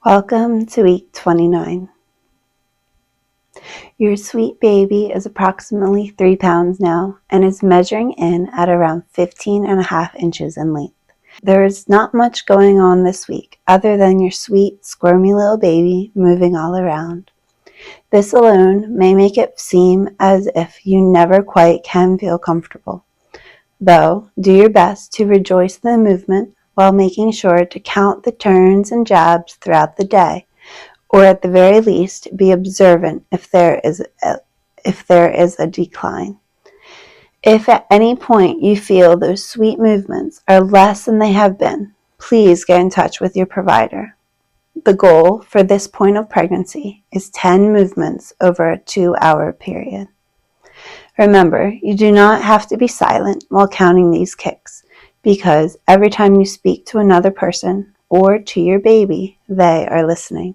Welcome to week 29. Your sweet baby is approximately 3 pounds now and is measuring in at around 15.5 inches in length. There is not much going on this week other than your sweet, squirmy little baby moving all around. This alone may make it seem as if you never quite can feel comfortable. Though, do your best to rejoice in the movement while making sure to count the turns and jabs throughout the day, or at the very least be observant if there is a decline. If at any point you feel those sweet movements are less than they have been, please get in touch with your provider. The goal for this point of pregnancy is 10 movements over a 2-hour period. Remember, you do not have to be silent while counting these kicks, because every time you speak to another person or to your baby, they are listening.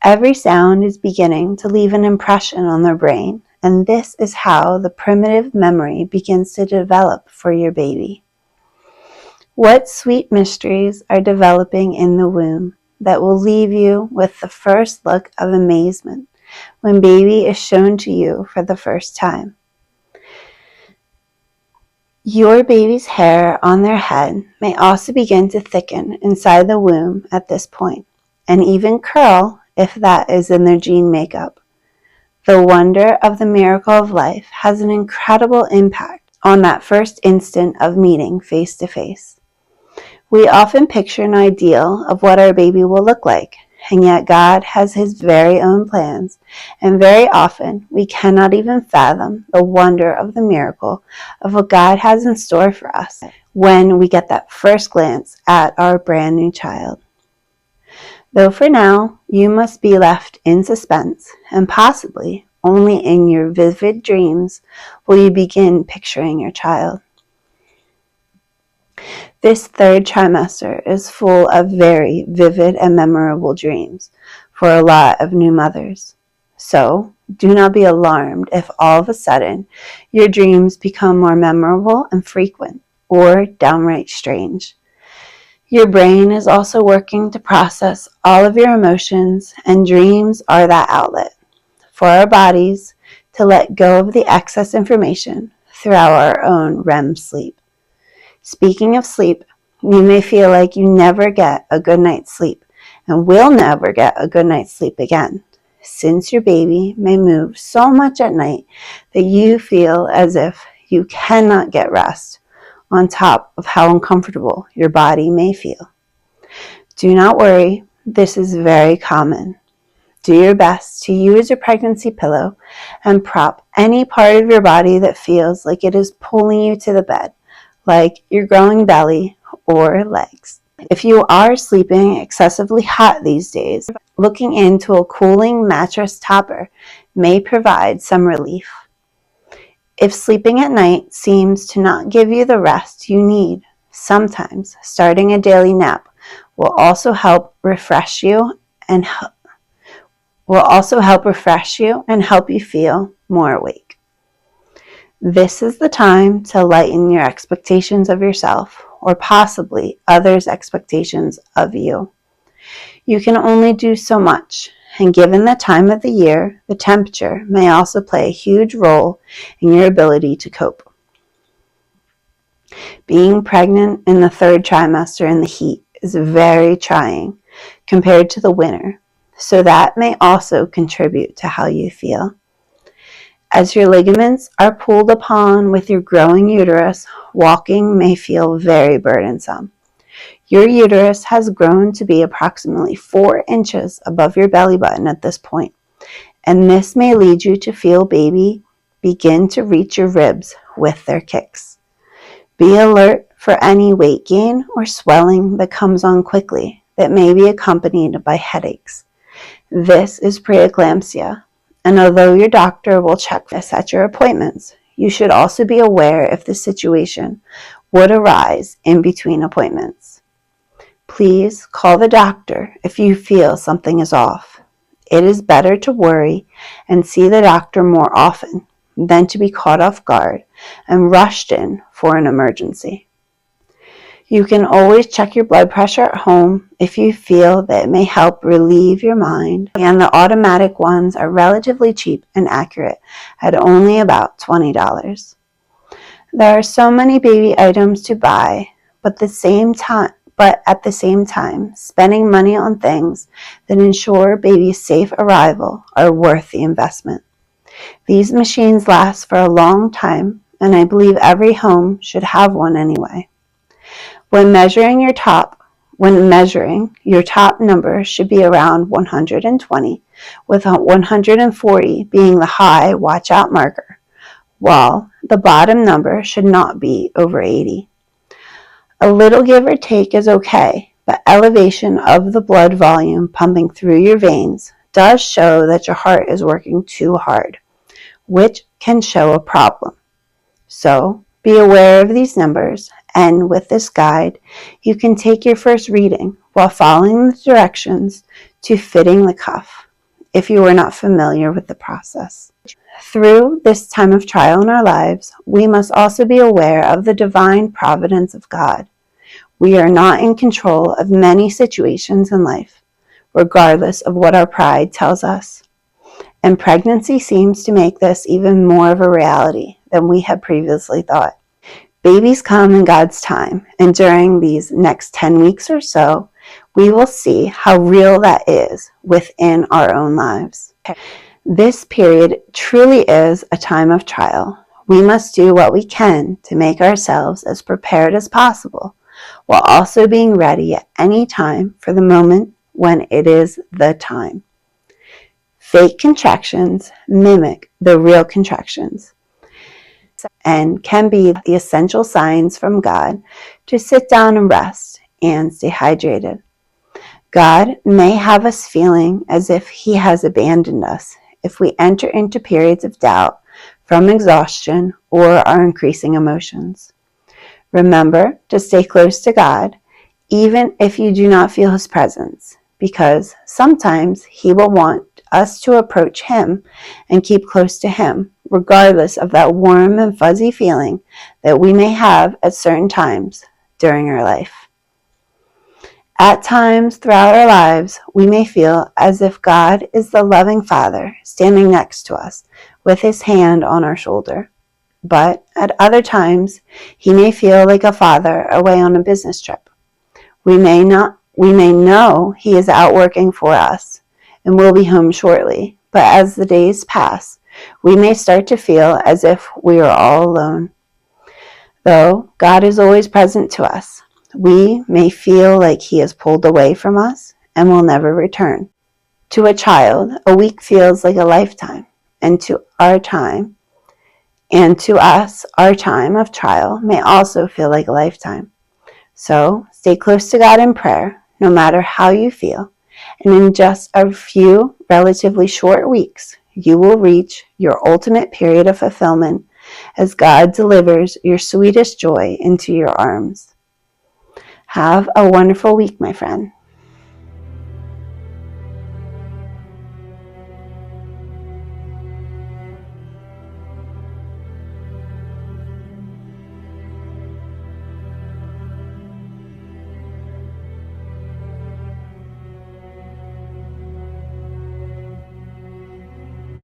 Every sound is beginning to leave an impression on their brain, and this is how the primitive memory begins to develop for your baby. What sweet mysteries are developing in the womb that will leave you with the first look of amazement when baby is shown to you for the first time? Your baby's hair on their head may also begin to thicken inside the womb at this point, and even curl if that is in their gene makeup. The wonder of the miracle of life has an incredible impact on that first instant of meeting face to face. We often picture an ideal of what our baby will look like, and yet God has His very own plans, and very often we cannot even fathom the wonder of the miracle of what God has in store for us when we get that first glance at our brand new child. Though for now, you must be left in suspense, and possibly only in your vivid dreams will you begin picturing your child. This third trimester is full of very vivid and memorable dreams for a lot of new mothers. So, do not be alarmed if all of a sudden your dreams become more memorable and frequent, or downright strange. Your brain is also working to process all of your emotions, and dreams are that outlet for our bodies to let go of the excess information throughout our own REM sleep. Speaking of sleep, you may feel like you never get a good night's sleep and will never get a good night's sleep again, since your baby may move so much at night that you feel as if you cannot get rest, on top of how uncomfortable your body may feel. Do not worry, this is very common. Do your best to use your pregnancy pillow and prop any part of your body that feels like it is pulling you to the bed, like your growing belly or legs. If you are sleeping excessively hot these days, looking into a cooling mattress topper may provide some relief. If sleeping at night seems to not give you the rest you need, sometimes starting a daily nap will also help refresh you and help you feel more awake. This is the time to lighten your expectations of yourself, or possibly others' expectations of you. You can only do so much, and given the time of the year, the temperature may also play a huge role in your ability to cope. Being pregnant in the third trimester in the heat is very trying compared to the winter, so that may also contribute to how you feel. As your ligaments are pulled upon with your growing uterus, walking may feel very burdensome. Your uterus has grown to be approximately 4 inches above your belly button at this point, and this may lead you to feel baby begin to reach your ribs with their kicks. Be alert for any weight gain or swelling that comes on quickly that may be accompanied by headaches. This is preeclampsia, and although your doctor will check this at your appointments, you should also be aware if the situation would arise in between appointments. Please call the doctor if you feel something is off. It is better to worry and see the doctor more often than to be caught off guard and rushed in for an emergency. You can always check your blood pressure at home if you feel that it may help relieve your mind, and the automatic ones are relatively cheap and accurate at only about $20. There are so many baby items to buy, but at the same time, spending money on things that ensure baby's safe arrival are worth the investment. These machines last for a long time, and I believe every home should have one anyway. When measuring, your top number should be around 120, with 140 being the high watch out marker, while the bottom number should not be over 80. A little give or take is okay, but elevation of the blood volume pumping through your veins does show that your heart is working too hard, which can show a problem. So be aware of these numbers, and with this guide, you can take your first reading while following the directions to fitting the cuff, if you are not familiar with the process. Through this time of trial in our lives, we must also be aware of the divine providence of God. We are not in control of many situations in life, regardless of what our pride tells us. And pregnancy seems to make this even more of a reality than we had previously thought. Babies come in God's time, and during these next 10 weeks or so, we will see how real that is within our own lives. This period truly is a time of trial. We must do what we can to make ourselves as prepared as possible, while also being ready at any time for the moment when it is the time. Fake contractions mimic the real contractions and can be the essential signs from God to sit down and rest and stay hydrated. God may have us feeling as if He has abandoned us if we enter into periods of doubt from exhaustion or our increasing emotions. Remember to stay close to God, even if you do not feel His presence, because sometimes He will want us to approach Him and keep close to Him, regardless of that warm and fuzzy feeling that we may have at certain times during our life. At times throughout our lives, we may feel as if God is the loving Father standing next to us with His hand on our shoulder. But at other times, He may feel like a father away on a business trip. We may know He is out working for us and will be home shortly, but as the days pass, we may start to feel as if we are all alone. Though God is always present to us, we may feel like He is pulled away from us and will never return. To a child, a week feels like a lifetime, and to us, our time of trial may also feel like a lifetime. So stay close to God in prayer, no matter how you feel, and in just a few relatively short weeks, you will reach your ultimate period of fulfillment as God delivers your sweetest joy into your arms. Have a wonderful week, my friend.